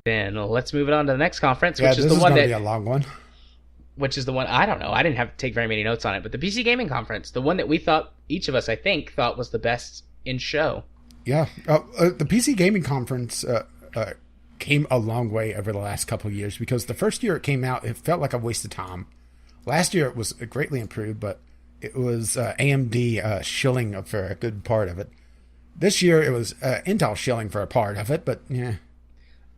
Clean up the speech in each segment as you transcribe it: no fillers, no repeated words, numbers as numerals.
Then let's move it on to the next conference, Yeah, which is this the is one going to be that, a long one. which is the one I don't know. I didn't have to take very many notes on it, but the PC Gaming Conference, the one that we thought each of us, I think, thought was the best in show. Yeah, the PC Gaming Conference came a long way over the last couple of years because the first year it came out, it felt like a waste of time. Last year it was greatly improved, but it was AMD shilling for a good part of it. This year it was Intel shilling for a part of it, but yeah.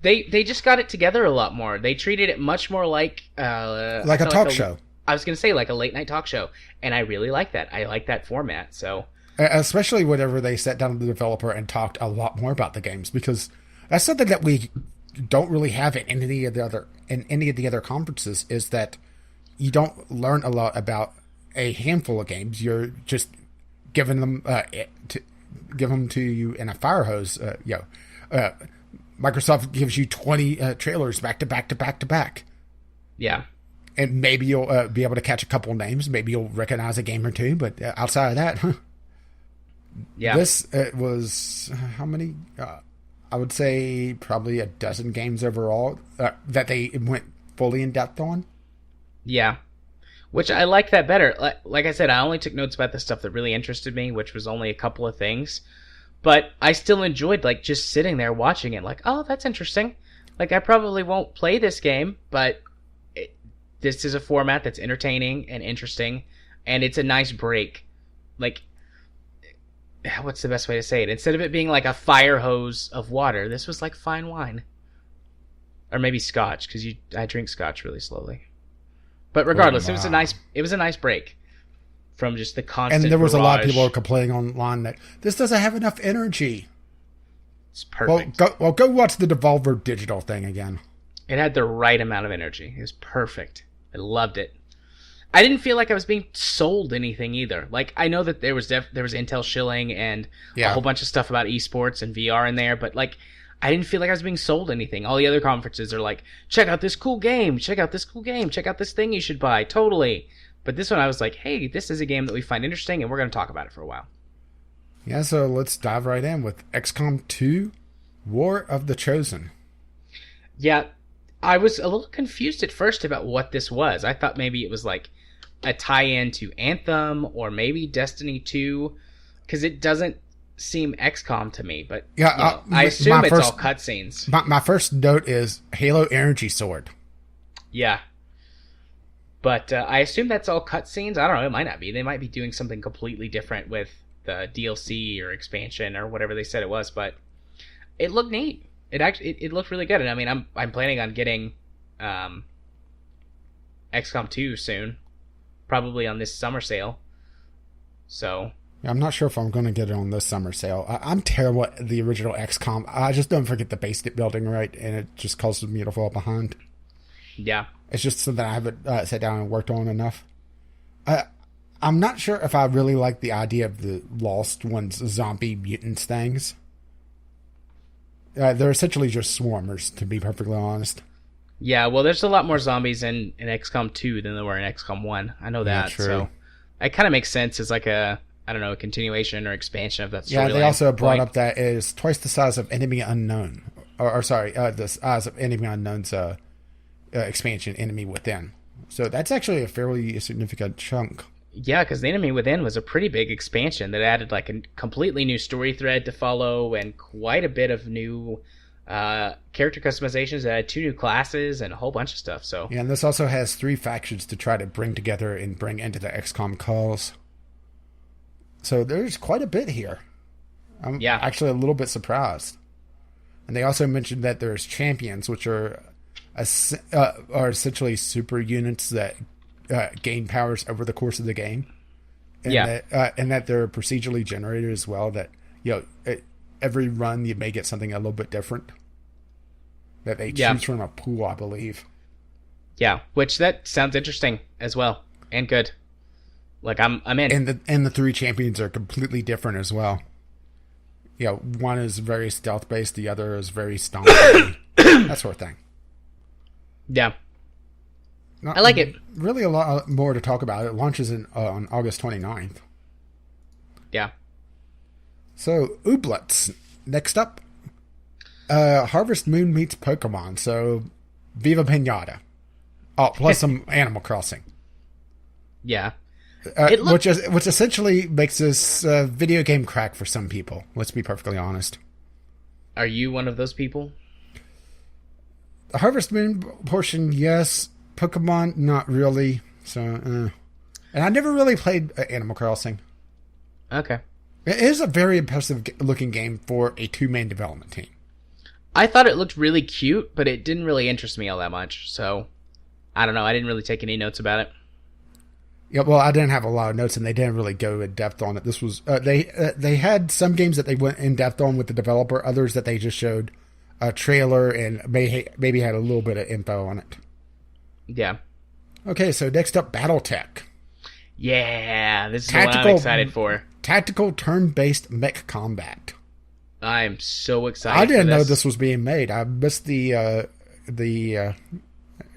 They just got it together a lot more. They treated it much more like Like a talk show. I was gonna say like a late night talk show, and I really like that. I like that format. So Especially whenever they sat down with the developer and talked a lot more about the games, because that's something that we don't really have in any of the other conferences, is that you don't learn a lot about a handful of games. You're just giving them to you in a fire hose. Microsoft gives you 20 trailers back to back to back to back. yeah, And maybe you'll be able to catch a couple names. Maybe you'll recognize a game or two. But outside of that, yeah. this was how many? I would say probably a dozen games overall that they went fully in depth on. Yeah. Which I like that better. Like I said, I only took notes about the stuff that really interested me, which was only a couple of things. But I still enjoyed like just sitting there watching it like, oh, that's interesting. Like I probably won't play this game, but this is a format that's entertaining and interesting, and it's a nice break. Like, what's the best way to say it? Instead of it being like a fire hose of water, this was like fine wine. Or maybe scotch, because I drink scotch really slowly. But regardless, Wow. it was a nice break from just the constant. And there was a lot of barrage. people complaining online that this doesn't have enough energy. It's perfect. Go watch the Devolver Digital thing again. It had the right amount of energy. It was perfect. I loved it. I didn't feel like I was being sold anything either. Like I know that there was Intel shilling and a whole bunch of stuff about esports and VR in there, but like I didn't feel like I was being sold anything. All the other conferences are like, check out this cool game, check out this cool game, check out this thing you should buy. Totally. But this one I was like, hey, this is a game that we find interesting and we're going to talk about it for a while. Yeah, so let's dive right in with XCOM 2, War of the Chosen. Yeah, I was a little confused at first about what this was. I thought maybe it was like a tie-in to Anthem or maybe Destiny 2, because it doesn't seem XCOM to me. But Yeah, I assume it's all cutscenes. My first note is Halo Energy Sword. Yeah. But I assume that's all cutscenes. I don't know. It might not be. They might be doing something completely different with the DLC or expansion or whatever they said it was. But it looked neat. It looked really good. And I mean, I'm planning on getting XCOM 2 soon, probably on this summer sale. So I'm not sure if I'm going to get it on this summer sale. I'm terrible at the original XCOM. I just don't forget the base building right, and it just causes me to fall behind. yeah, It's just something I haven't sat down and worked on enough. I'm not sure if I really like the idea of the Lost Ones zombie mutants things. They're essentially just swarmers, to be perfectly honest. yeah. Well, there's a lot more zombies in XCOM 2 than there were in XCOM 1. I know that. true. So it kind of makes sense as like a continuation or expansion of that storyline. Yeah, they also brought point. up that it is twice the size of Enemy Unknown. The size of Enemy Unknown's expansion, Enemy Within. So that's actually a fairly significant chunk. Yeah, because the Enemy Within was a pretty big expansion that added like a completely new story thread to follow and quite a bit of new character customizations. That had 2 new classes and a whole bunch of stuff. So Yeah, and this also has 3 factions to try to bring together and bring into the XCOM calls. So there's quite a bit here. I'm actually a little bit surprised. And they also mentioned that there's champions, which are essentially super units that gain powers over the course of the game. And that they're procedurally generated as well. That every run you may get something a little bit different. That they choose from a pool, I believe. Yeah, which that sounds interesting as well and good. Like I'm in. And the 3 champions are completely different as well. One is very stealth based, the other is very stomp, that sort of thing. Yeah. I like it. Really a lot more to talk about. It launches on August 29th. Yeah. So, Ooblets. Next up. Harvest Moon meets Pokemon, so Viva Pinata. Oh, plus some Animal Crossing. Yeah. Which essentially makes this video game crack for some people. Let's be perfectly honest. Are you one of those people? The Harvest Moon portion, yes. Pokemon, not really. So, and I never really played Animal Crossing. Okay. It is a very impressive looking game for a two-man development team. I thought it looked really cute, but it didn't really interest me all that much. So, I don't know. I didn't really take any notes about it. Yeah, well, I didn't have a lot of notes, and they didn't really go in depth on it. This was they had some games that they went in depth on with the developer, others that they just showed a trailer and maybe had a little bit of info on it. Yeah. Okay, so next up, BattleTech. Yeah, this is the one I'm excited for. Tactical turn-based mech combat. I'm so excited. I didn't know this was being made. I missed the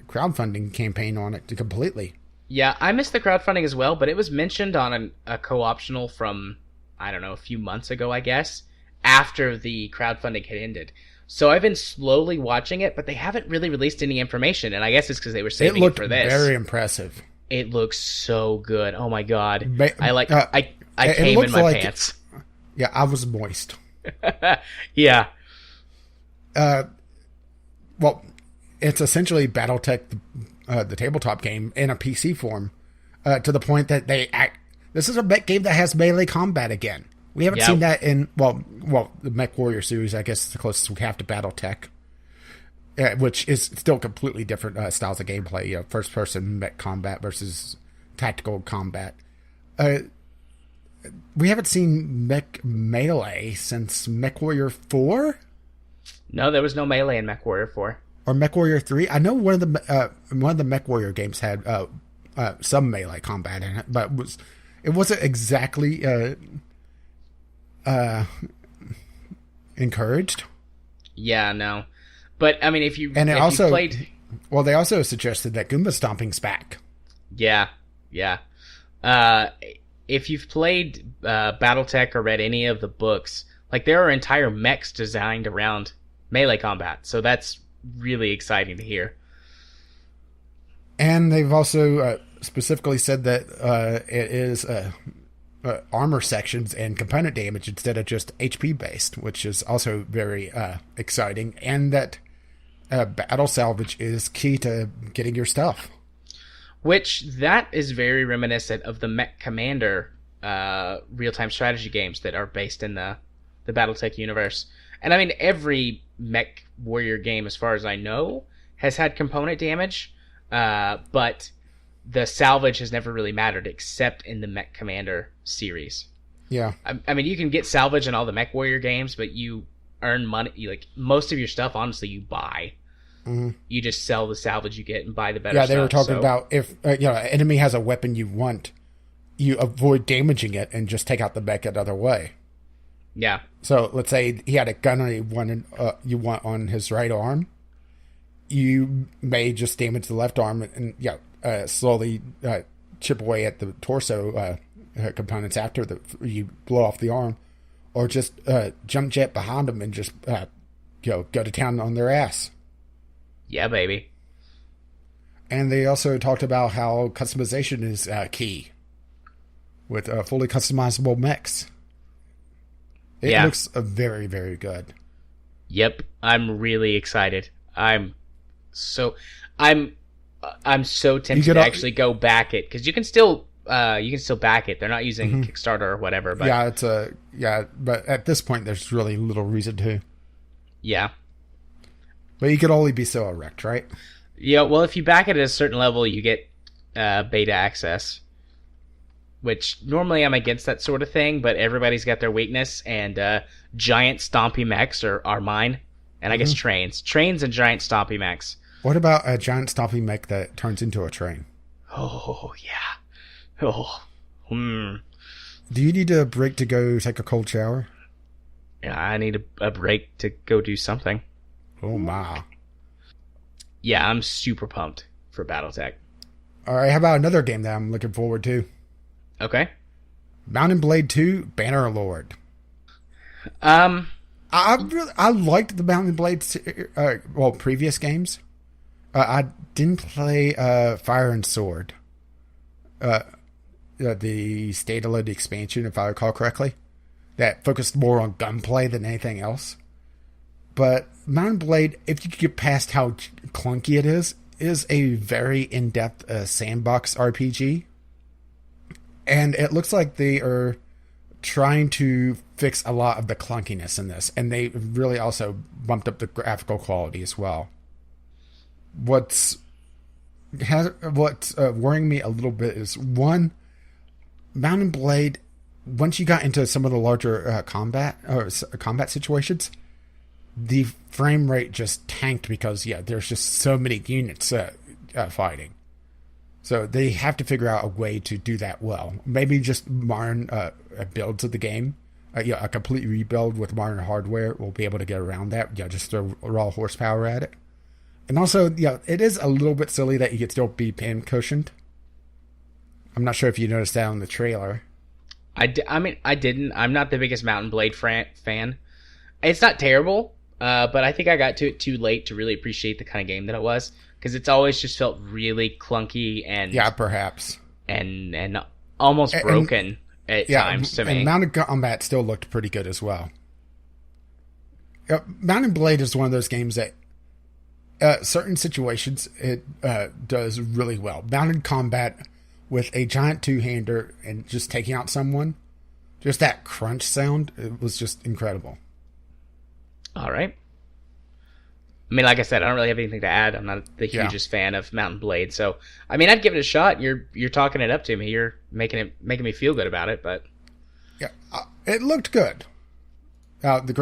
crowdfunding campaign on it completely. Yeah, I missed the crowdfunding as well, but it was mentioned on a co-optional from, I don't know, a few months ago, I guess, after the crowdfunding had ended. So I've been slowly watching it, but they haven't really released any information, and I guess it's because they were saving it for this. It looked very impressive. It looks so good. Oh my god. I I came in my pants. Yeah, I was moist. Yeah. Well, it's essentially BattleTech, the tabletop game, in a PC form, to the point that this is a mech game that has melee combat again. We haven't seen that in, well, the Mech Warrior series, I guess, is the closest we have to BattleTech, which is still completely different styles of gameplay. First-person mech combat versus tactical combat. We haven't seen mech melee since Mech Warrior 4? No, there was no melee in Mech Warrior 4. Or Mech Warrior 3? I know one of the Mech Warrior games had some melee combat in it, but it wasn't exactly encouraged. Yeah, no. But, I mean, if you played... Well, they also suggested that Goomba Stomping's back. Yeah. If you've played BattleTech or read any of the books, like, there are entire mechs designed around melee combat, so that's really exciting to hear. And they've also specifically said that it is armor sections and component damage instead of just HP based, which is also very exciting, and that battle salvage is key to getting your stuff. Which, that is very reminiscent of the Mech Commander real-time strategy games that are based in the BattleTech universe. And I mean, every Mech Warrior game, as far as I know, has had component damage, but the salvage has never really mattered, except in the Mech Commander series. Yeah. I mean, you can get salvage in all the Mech Warrior games, but you earn money. Like, most of your stuff, honestly, you buy. Mm-hmm. You just sell the salvage you get and buy the better stuff. Yeah, they were talking about if an enemy has a weapon you want, you avoid damaging it and just take out the mech another way. Yeah. So let's say he had a gun you want on his right arm. You may just damage the left arm and slowly chip away at the torso components after you blow off the arm, or just jump jet behind them and just go to town on their ass. Yeah, baby. And they also talked about how customization is key with fully customizable mechs. It looks very, very good. Yep, I'm really excited. I'm so tempted to actually go back it, because you can still back it. They're not using Kickstarter or whatever. But but at this point, there's really little reason to. Yeah. But you could only be so erect, right? Yeah, well, if you back it at a certain level, you get beta access. Which, normally I'm against that sort of thing, but everybody's got their weakness, and giant stompy mechs are mine. And I guess trains. Trains and giant stompy mechs. What about a giant stompy mech that turns into a train? Oh, yeah. Oh, Do you need a break to go take a cold shower? Yeah, I need a break to go do something. Oh, my. Yeah, I'm super pumped for BattleTech. All right, how about another game that I'm looking forward to? Okay. Mount & Blade 2 Bannerlord. I I liked the Mountain Blade, previous games. I didn't play Fire and Sword, the State-of-Load expansion, if I recall correctly, that focused more on gunplay than anything else. But Mountain Blade, if you get past how clunky it is a very in-depth sandbox RPG. And it looks like they are trying to fix a lot of the clunkiness in this. And they really also bumped up the graphical quality as well. What's worrying me a little bit is, one, Mountain Blade, once you got into some of the larger combat situations, the frame rate just tanked because there's just so many units fighting. So they have to figure out a way to do that well. Maybe just modern builds of the game, a complete rebuild with modern hardware will be able to get around that. Just throw raw horsepower at it. And also, it is a little bit silly that you could still be pin cushioned. I'm not sure if you noticed that on the trailer. I didn't. I'm not the biggest Mountain Blade fan. It's not terrible, but I think I got to it too late to really appreciate the kind of game that it was, because it's always just felt really clunky and perhaps and almost broken at times to me. And Mountain Combat still looked pretty good as well. Mountain Blade is one of those games that certain situations it does really well. Mounted Combat with a giant two-hander and just taking out someone, just that crunch sound, it was just incredible. All right. I mean, like I said, I don't really have anything to add. I'm not the hugest fan of Mountain Blade, so I mean, I'd give it a shot. You're talking it up to me. You're making me feel good about it, but it looked good. The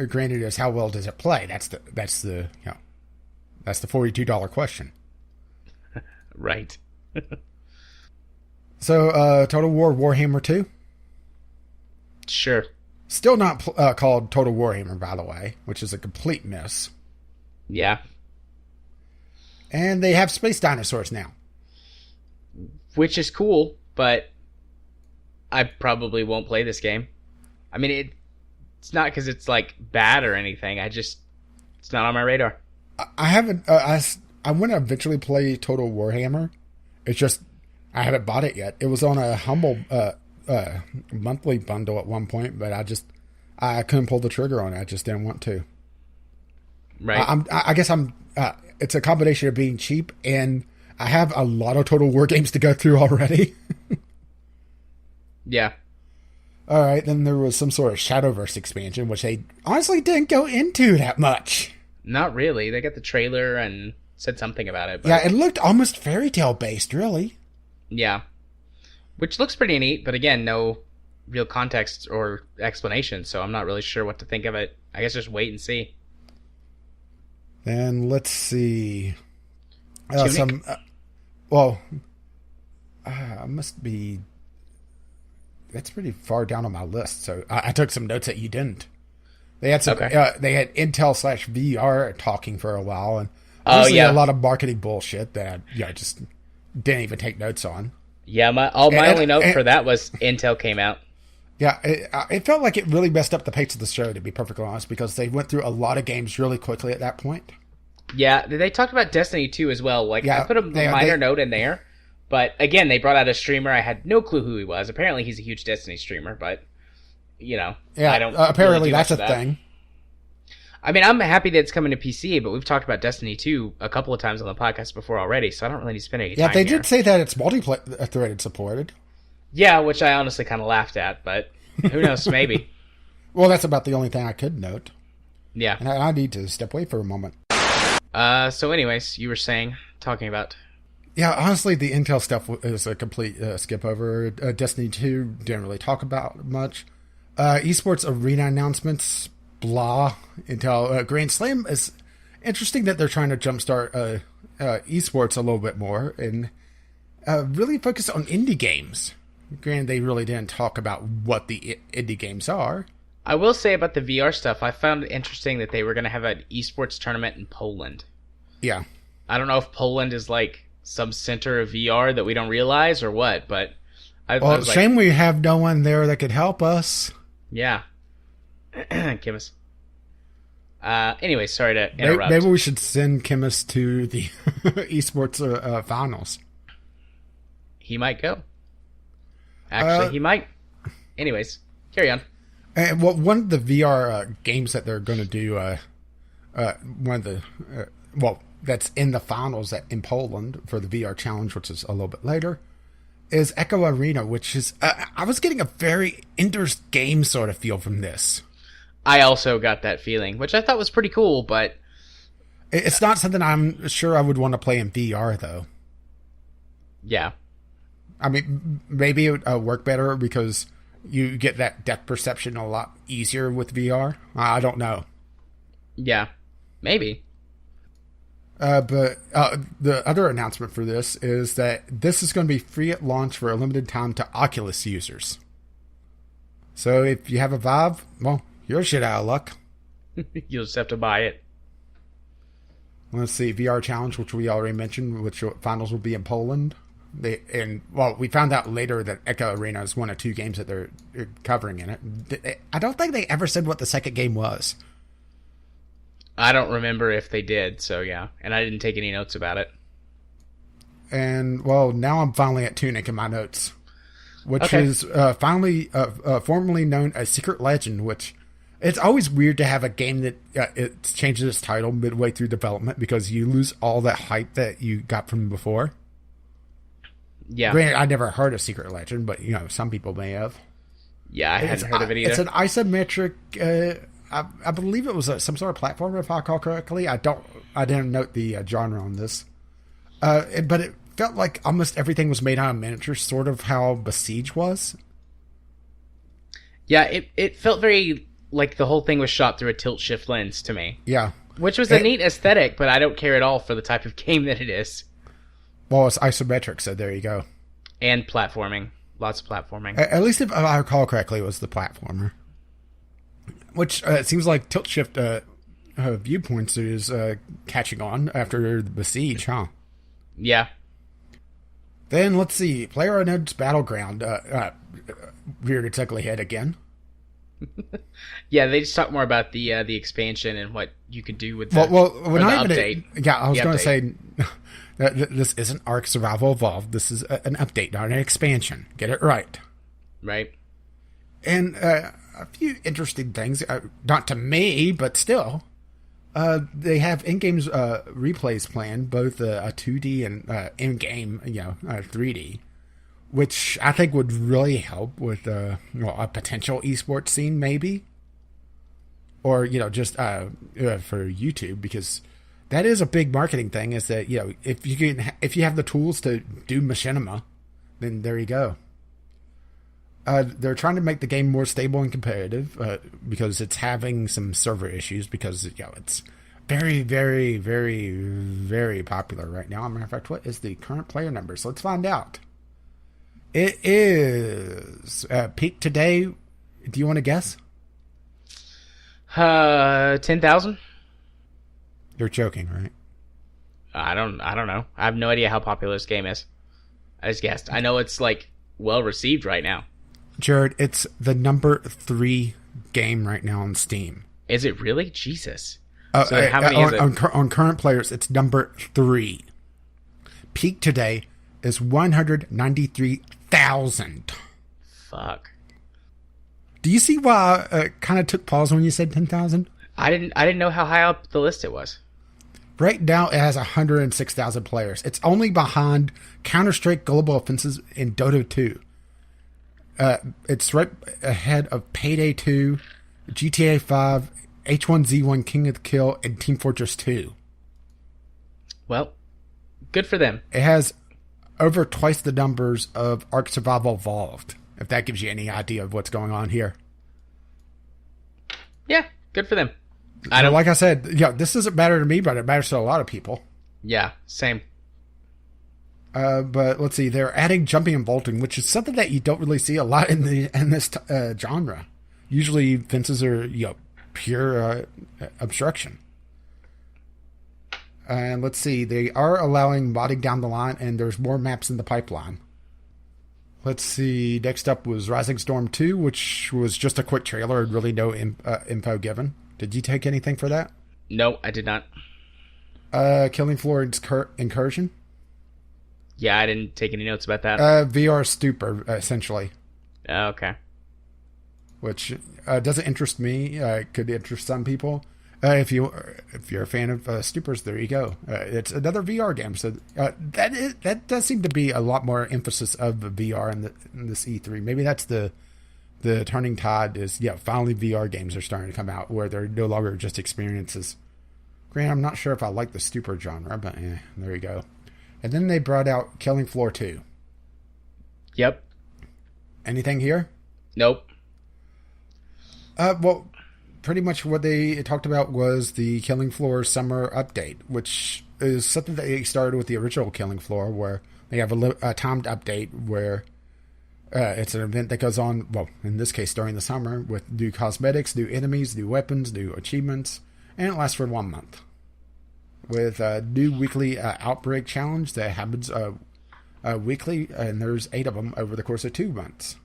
granted is, how well does it play? That's the $42 question. Right. So, Total War Warhammer 2? Sure. Still not called Total Warhammer, by the way, which is a complete miss. Yeah. And they have space dinosaurs now. Which is cool, but I probably won't play this game. I mean, it's not because it's, like, bad or anything. It's not on my radar. I haven't... I want to eventually play Total Warhammer. It's just... I haven't bought it yet. It was on a Humble monthly bundle at one point, but I couldn't pull the trigger on it. I just didn't want to. Right. I guess it's a combination of being cheap, and I have a lot of Total War games to go through already. Yeah. All right, then there was some sort of Shadowverse expansion, which they honestly didn't go into that much. Not really. They got the trailer and said something about it. But... yeah, it looked almost fairy tale based, really. Yeah. Which looks pretty neat, but again, no real context or explanation, so I'm not really sure what to think of it. I guess just wait and see. Then let's see. Tunic? Must be... that's pretty far down on my list, so I took some notes that you didn't. They had some. Okay. They had Intel/VR talking for a while, and honestly, a lot of marketing bullshit that I just didn't even take notes on. Yeah, my only note for that was Intel came out. Yeah, it felt like it really messed up the pace of the show, to be perfectly honest, because they went through a lot of games really quickly at that point. Yeah, they talked about Destiny 2 as well. Like, I put a minor note in there, but again, they brought out a streamer. I had no clue who he was. Apparently, he's a huge Destiny streamer, but I don't. Apparently, that's a thing. I mean, I'm happy that it's coming to PC, but we've talked about Destiny 2 a couple of times on the podcast before already, so I don't really need to spend any time. Yeah, they did say that it's multi-threaded supported. Yeah, which I honestly kind of laughed at, but who knows, maybe. Well, that's about the only thing I could note. Yeah. And I need to step away for a moment. So anyways, you were talking about... Yeah, honestly, the Intel stuff is a complete skip over. Destiny 2 didn't really talk about much. Esports Arena announcements... blah. Intel Grand Slam is interesting that they're trying to jumpstart esports a little bit more and really focus on indie games. Granted, they really didn't talk about what the indie games are. I will say about the VR stuff, I found it interesting that they were going to have an esports tournament in Poland. Yeah. I don't know if Poland is like some center of VR that we don't realize or what, but I was shame we have no one there that could help us. Yeah. Kim us. Anyway, sorry to Maybe, interrupt. maybe we should send Chemist to the esports finals. He might go. Actually, he might. Anyways, carry on. And one of the VR games that they're going to do, one of the that's in the finals in Poland for the VR challenge, which is a little bit later, is Echo Arena, which is I was getting a very Ender's Game sort of feel from this. I also got that feeling, which I thought was pretty cool, but It's not something I'm sure I would want to play in VR, though. yeah. I mean, maybe it would work better because you get that depth perception a lot easier with VR. I don't know. Yeah. Maybe. But the other announcement for this is that this is going to be free at launch for a limited time to Oculus users. So if you have a Vive, well, you're shit out of luck. You'll just have to buy it. Let's see, VR Challenge, which we already mentioned, which finals will be in Poland. We found out later that Echo Arena is one of two games that they're covering in it. I don't think they ever said what the second game was. I don't remember if they did, so yeah. And I didn't take any notes about it. And, well, now I'm finally at Tunic in my notes, which is finally formerly known as Secret Legend, which it's always weird to have a game that it changes its title midway through development because you lose all that hype that you got from before. Yeah. Granted, I never heard of Secret Legend, but, some people may have. Yeah, I hadn't heard of it either. It's an isometric... I believe it was some sort of platform, if I recall correctly. I didn't note the genre on this, but it felt like almost everything was made out of miniatures, sort of how Besiege was. Yeah, it felt very like the whole thing was shot through a tilt-shift lens to me. Yeah, Which was a neat aesthetic, but I don't care at all for the type of game that it is. well, it's isometric, so there you go. And platforming. Lots of platforming. At least if I recall correctly, it was the platformer. Which it seems like tilt shift viewpoints is catching on after the Besiege, huh? Yeah. Then let's see, PlayerUnknown's Battleground reared its ugly head again. Yeah, they just talk more about the expansion and what you could do with the, we're not the even. update. Yeah, I was The going to update. say that this isn't Ark Survival Evolved. This is an update, not an expansion. Get it right. Right. And a few interesting things, not to me, but still. They have in-game replays planned, both a 2D and in-game, 3D, which I think would really help with a potential esports scene, maybe, or just for YouTube, because that is a big marketing thing. Is that if you have the tools to do machinima, then there you go. They're trying to make the game more stable and competitive because it's having some server issues because it's very, very, very, very popular right now. As a matter of fact, what is the current player numbers? Let's find out. It is peak today. Do you want to guess? 10,000? You're joking, right? I don't know. I have no idea how popular this game is. I just guessed. I know it's well received right now. Jared, it's the number 3 game right now on Steam. Is it really? Jesus. So how many is it? On current players, it's number 3. Peak today is 193,000. Fuck. Do you see why I kind of took pause when you said 10,000? I didn't know how high up the list it was. Right now, it has 106,000 players. It's only behind Counter-Strike Global Offensive in Dota 2. It's right ahead of Payday 2, GTA 5, H1Z1 King of the Kill, and Team Fortress 2. Well, good for them. It has over twice the numbers of Ark Survival Evolved, if that gives you any idea of what's going on here. Yeah, good for them. Like I said, this doesn't matter to me, but it matters to a lot of people. Yeah, same. But let's see, they're adding jumping and vaulting, which is something that you don't really see a lot in this genre. Usually, fences are pure obstruction. And let's see, they are allowing modding down the line, and there's more maps in the pipeline. Let's see, next up was Rising Storm 2, which was just a quick trailer and really no info given. Did you take anything for that? No, I did not. Killing Floor Incursion. Yeah, I didn't take any notes about that. VR Stupor, essentially, Oh, okay. which doesn't interest me. Could interest some people. If you're a fan of Stupors, there you go. It's another VR game. So that does seem to be a lot more emphasis of the VR in this E3. Maybe that's the turning tide. Is finally VR games are starting to come out where they're no longer just experiences. Grant, I'm not sure if I like the Stupor genre, but there you go. And then they brought out Killing Floor 2. Yep. Anything here? Nope. Well, pretty much what they talked about was the Killing Floor summer update, which is something that they started with the original Killing Floor, where they have a timed update where it's an event that goes on, well, in this case, during the summer, with new cosmetics, new enemies, new weapons, new achievements, and it lasts for 1 month. With a new weekly Outbreak challenge that happens weekly, and there's 8 of them over the course of 2 months.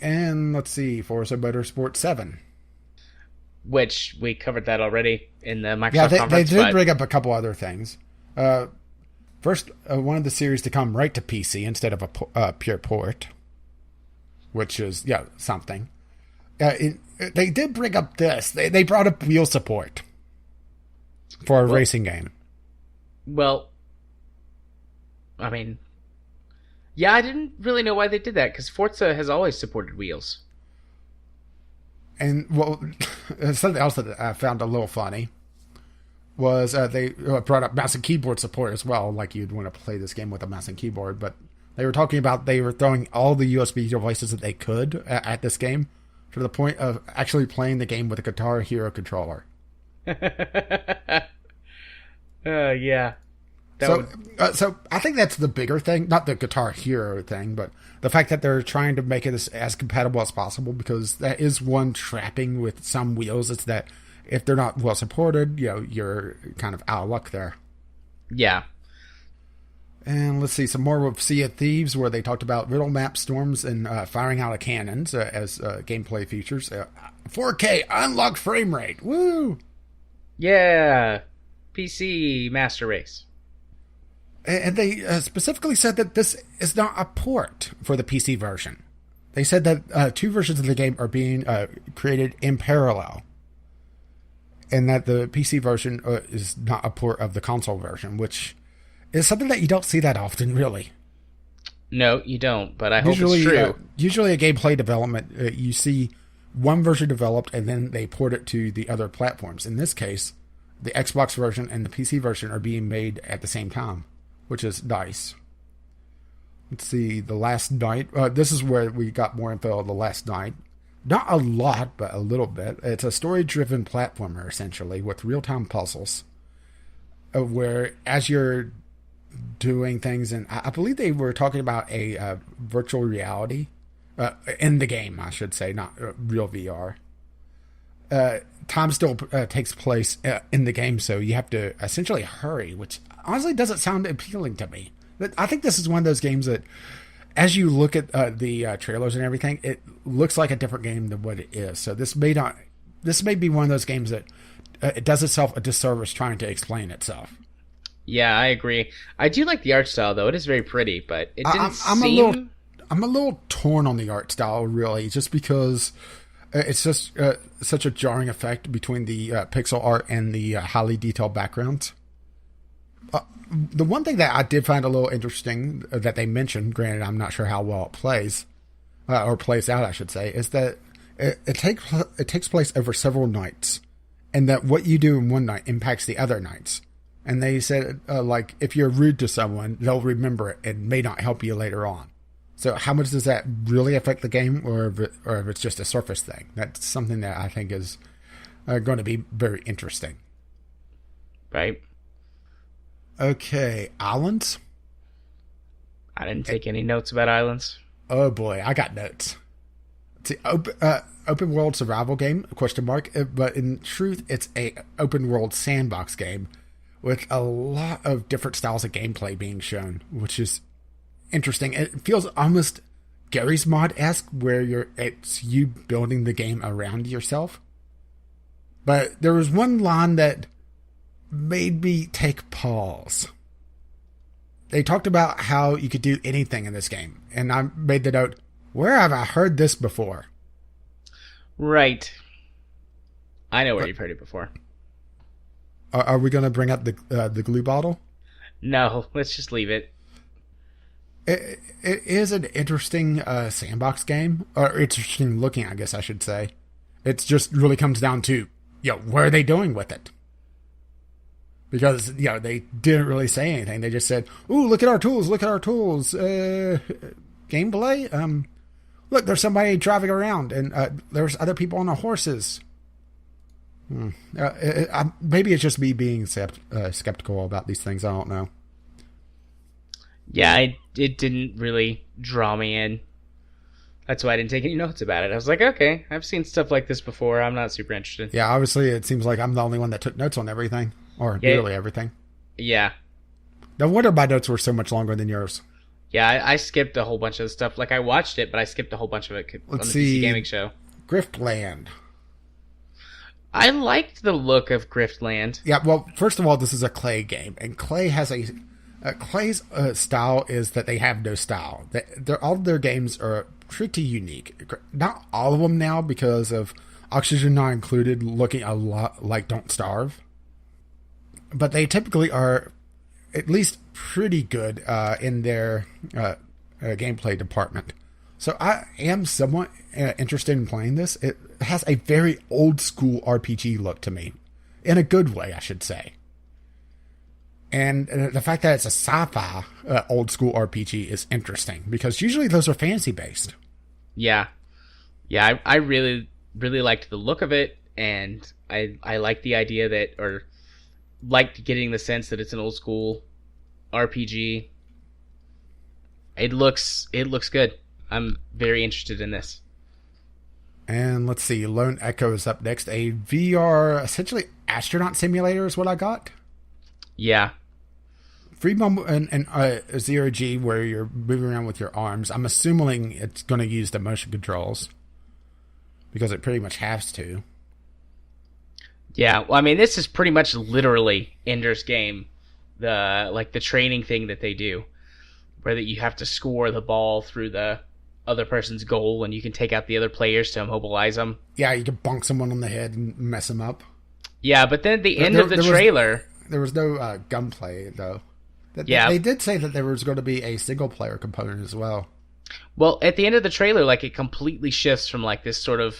And let's see, Forza Motorsport 7. Which we covered that already in the Microsoft Yeah, they conference. did bring up a couple other things. First, one of the series to come right to PC instead of a pure port, which is something. They did bring up this. They brought up wheel support for a racing game. Well, I mean, yeah, I didn't really know why they did that because Forza has always supported wheels. And something else that I found a little funny was they brought up mouse and keyboard support as well, like you'd want to play this game with a mouse and keyboard. But they were talking about they were throwing all the USB devices that they could at this game to the point of actually playing the game with a Guitar Hero controller. Yeah. So I think that's the bigger thing, not the Guitar Hero thing, but the fact that they're trying to make it as compatible as possible, because that is one trapping with some wheels. It's that if they're not well supported, you're kind of out of luck there. Yeah. And let's see, some more with Sea of Thieves, where they talked about riddle map storms and firing out of cannons as gameplay features. 4K unlocked frame rate. Woo! Yeah. PC Master Race. And they specifically said that this is not a port for the PC version. They said that 2 versions of the game are being created in parallel, and that the PC version is not a port of the console version, which is something that you don't see that often, really. No, you don't, but I hope it's true. Usually a gameplay development, you see one version developed, and then they port it to the other platforms. In this case, the Xbox version and the PC version are being made at the same time, which is nice. Let's see, The Last Night. This is where we got more info on The Last Night. Not a lot, but a little bit. It's a story-driven platformer, essentially, with real-time puzzles. Where, as you're doing things, and I believe they were talking about a virtual reality. In the game, I should say, not real VR. Time still takes place in the game, so you have to essentially hurry, which honestly doesn't sound appealing to me. But I think this is one of those games that, as you look at the trailers and everything, it looks like a different game than what it is. So this may be one of those games that it does itself a disservice trying to explain itself. Yeah, I agree. I do like the art style, though. It is very pretty, but it didn't seem... I'm a little torn on the art style, really, just because it's just such a jarring effect between the pixel art and the highly detailed backgrounds. The one thing that I did find a little interesting that they mentioned, granted I'm not sure how well it plays, or plays out, I should say, is that it takes place over several nights, and that what you do in one night impacts the other nights. And they said, like, if you're rude to someone, they'll remember it and may not help you later on. So how much does that really affect the game, or if it's just a surface thing? That's something that I think is going to be very interesting. Right. Okay, Islands? I didn't take any notes about Islands. Oh boy, I got notes. It's an open world survival game, question mark, but in truth, it's a open world sandbox game with a lot of different styles of gameplay being shown, which is interesting. It feels almost Garry's Mod-esque, where it's you building the game around yourself. But there was one line that made me take pause. They talked about how you could do anything in this game, and I made the note, where have I heard this before? Right. I know where you've heard it before. Are we going to bring up the glue bottle? No, let's just leave it. It is an interesting sandbox game, or interesting looking, I guess I should say. It just really comes down to, what are they doing with it? Because, they didn't really say anything. They just said, ooh, look at our tools, gameplay? Look, there's somebody driving around, and there's other people on the horses. Maybe it's just me being skeptical about these things. I don't know. Yeah, it didn't really draw me in. That's why I didn't take any notes about it. I was like, okay, I've seen stuff like this before. I'm not super interested. Yeah, obviously it seems like I'm the only one that took notes on everything. Or nearly everything. Yeah. No wonder my notes were so much longer than yours. Yeah, I skipped a whole bunch of the stuff. Like, I watched it, but I skipped a whole bunch of it on the PC Gaming Show. Griftland. I liked the look of Griftland. Yeah, well, first of all, this is a Clay game. And Clay has Clay's style is that they have no style. All of their games are pretty unique. Not all of them now, because of Oxygen Not Included looking a lot like Don't Starve. But they typically are at least pretty good in their gameplay department. So I am somewhat interested in playing this. It has a very old school RPG look to me. In a good way, I should say. And the fact that it's a sci-fi old school RPG is interesting, because usually those are fantasy based. Yeah. Yeah, I really, really liked the look of it, and I like the idea that, or liked getting the sense that it's an old school RPG. It looks good. I'm very interested in this. And let's see, Lone Echo is up next. A VR, essentially astronaut simulator is what I got. Yeah. Freedom and Zero G, where you're moving around with your arms. I'm assuming it's going to use the motion controls, because it pretty much has to. Yeah, well, I mean, this is pretty much literally Ender's Game, the training thing that they do, where that you have to score the ball through the other person's goal, and you can take out the other players to immobilize them. Yeah, you can bonk someone on the head and mess them up. Yeah, but then at the end of the trailer... There was no gunplay, though. Yeah. They did say that there was going to be a single-player component as well. Well, at the end of the trailer, it completely shifts from, this sort of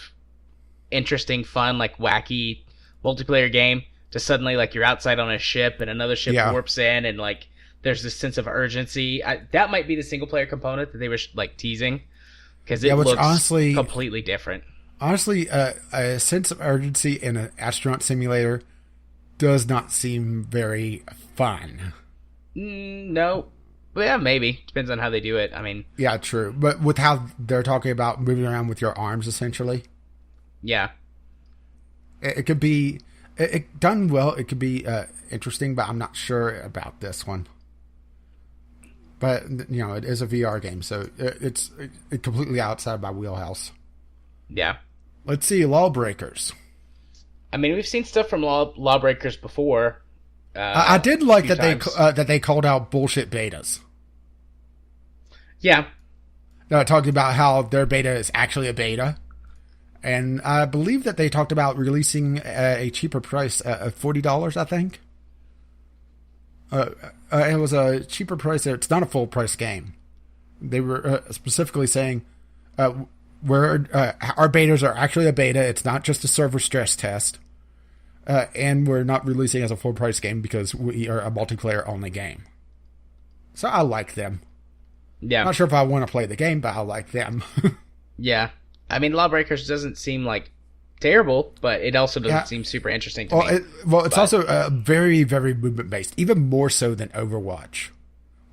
interesting, fun, wacky multiplayer game to suddenly, you're outside on a ship, and another ship warps in, and, there's this sense of urgency. That might be the single-player component that they were, teasing, because it looks honestly, completely different. Honestly, a sense of urgency in an astronaut simulator does not seem very fun. No. Well, yeah, maybe. Depends on how they do it. I mean... Yeah, true. But with how they're talking about moving around with your arms, essentially. Yeah. It could be... It done well, it could be interesting, but I'm not sure about this one. But, it is a VR game, so it's completely outside my wheelhouse. Yeah. Let's see, Lawbreakers. I mean, we've seen stuff from Lawbreakers before. I did like that they called out bullshit betas. Yeah. Talking about how their beta is actually a beta. And I believe that they talked about releasing a cheaper price of $40, I think. It was a cheaper price. It's not a full price game. They were specifically saying our betas are actually a beta. It's not just a server stress test. And we're not releasing as a full price game because we are a multiplayer only game. So I like them. Yeah. Not sure if I want to play the game, but I like them. Yeah. I mean, Lawbreakers doesn't seem terrible, but it also doesn't seem super interesting to me. It's also very, very movement based, even more so than Overwatch,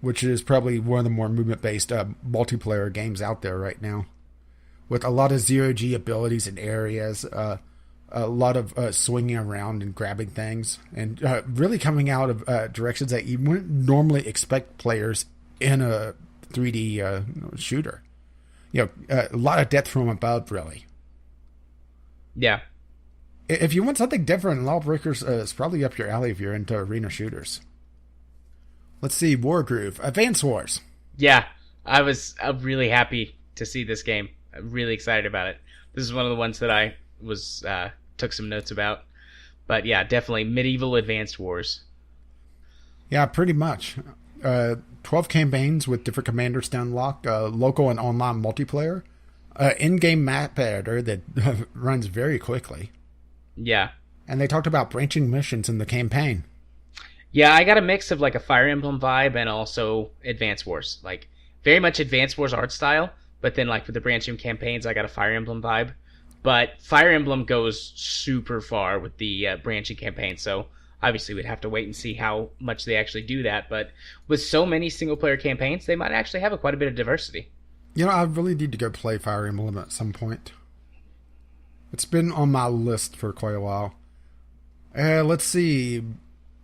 which is probably one of the more movement based multiplayer games out there right now, with a lot of zero G abilities in areas, a lot of swinging around and grabbing things, and really coming out of directions that you wouldn't normally expect players in a 3D shooter. A lot of depth from above, really. Yeah. if you want something different, Lawbreakers is probably up your alley if you're into arena shooters. Let's see, Wargroove, Advance Wars. Yeah, I'm really happy to see this game. I'm really excited about it. This is one of the ones that I was took some notes about. But yeah, definitely Medieval Advanced Wars. Yeah, pretty much. 12 campaigns with different commanders to unlock, local and online multiplayer, in-game map editor that runs very quickly. Yeah. And they talked about branching missions in the campaign. Yeah, I got a mix of like a Fire Emblem vibe and also Advance Wars. Like very much Advance Wars art style, but then like with the branching campaigns, I got a Fire Emblem vibe. But Fire Emblem goes super far with the branching campaign, so obviously we'd have to wait and see how much they actually do that. But with so many single-player campaigns, they might actually have quite a bit of diversity. You know, I really need to go play Fire Emblem at some point. It's been on my list for quite a while. Let's see.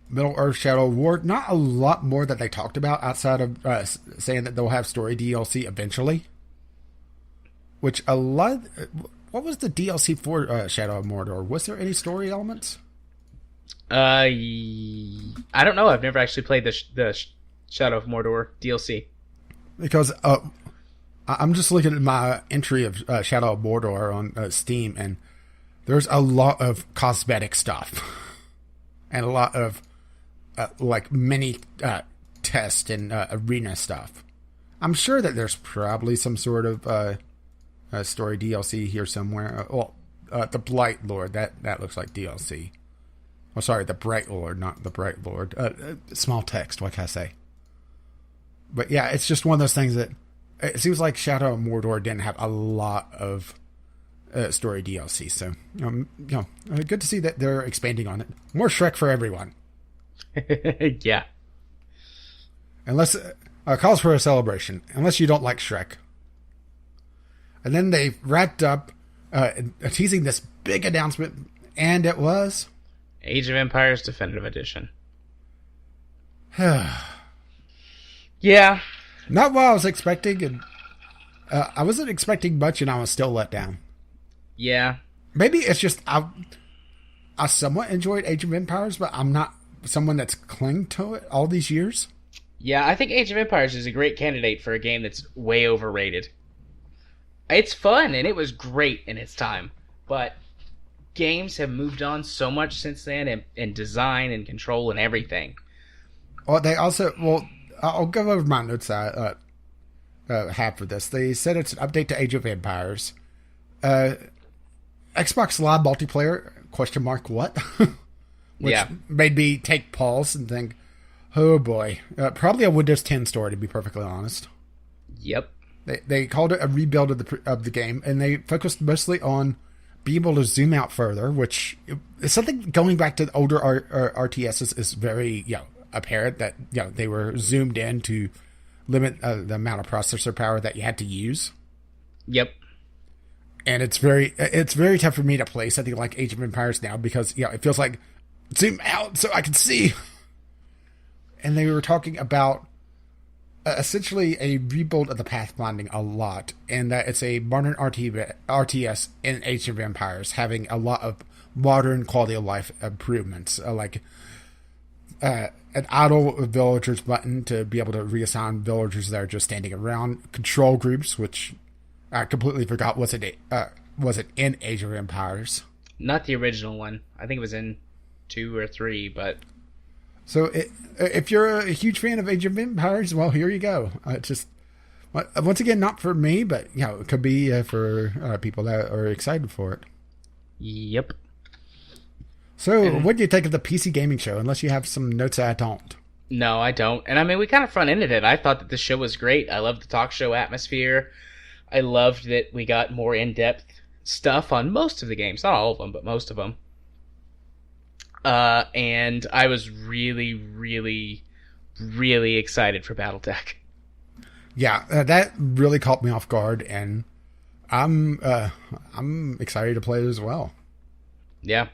Middle-earth Shadow War. Not a lot more that they talked about outside of saying that they'll have story DLC eventually. Which a lot... What was the DLC for Shadow of Mordor? Was there any story elements? I don't know. I've never actually played the Shadow of Mordor DLC. Because I'm just looking at my entry of Shadow of Mordor on Steam, and there's a lot of cosmetic stuff. And a lot of like mini test and arena stuff. I'm sure that there's probably some sort of story DLC here somewhere. The Blight Lord, that looks like DLC. Oh, sorry, the Bright Lord, not the Bright Lord. Small text, what can I say? But yeah, it's just one of those things that it seems like Shadow of Mordor didn't have a lot of story DLC. So, good to see that they're expanding on it. More Shrek for everyone. Yeah. Unless calls for a celebration. Unless you don't like Shrek. And then they wrapped up teasing this big announcement, and it was Age of Empires Definitive Edition. Yeah. Not what I was expecting, and I wasn't expecting much, and I was still let down. Yeah. Maybe it's just I somewhat enjoyed Age of Empires, but I'm not someone that's clung to it all these years. Yeah, I think Age of Empires is a great candidate for a game that's way overrated. It's fun, and it was great in its time, but games have moved on so much since then, and design and control and everything. Well, they also... Well, I'll go over my notes I have for this. They said it's an update to Age of Empires. Xbox Live multiplayer, question mark, what? Which made me take pause and think, oh boy. Probably a Windows 10 story, to be perfectly honest. Yep. They called it a rebuild of the game, and they focused mostly on being able to zoom out further, which is something going back to the older RTSs is very apparent that they were zoomed in to limit the amount of processor power that you had to use. Yep. And it's very tough for me to play something like Age of Empires now because it feels like zoom out so I can see. And they were talking about essentially a rebuild of the pathfinding a lot, and that it's a modern RTS in Age of Empires, having a lot of modern quality of life improvements, like an idle villagers button to be able to reassign villagers that are just standing around, control groups, which I completely forgot was it in Age of Empires. Not the original one. I think it was in 2 or 3, but... So if you're a huge fan of Age of Empires, well, here you go. Just once again, not for me, but it could be for people that are excited for it. Yep. So, what do you think of the PC gaming show? Unless you have some notes that I don't. No, I don't. And I mean, we kind of front-ended it. I thought that the show was great. I loved the talk show atmosphere. I loved that we got more in-depth stuff on most of the games. Not all of them, but most of them. And I was really, really, really excited for BattleTech. Yeah, that really caught me off guard, and I'm excited to play it as well. Yeah,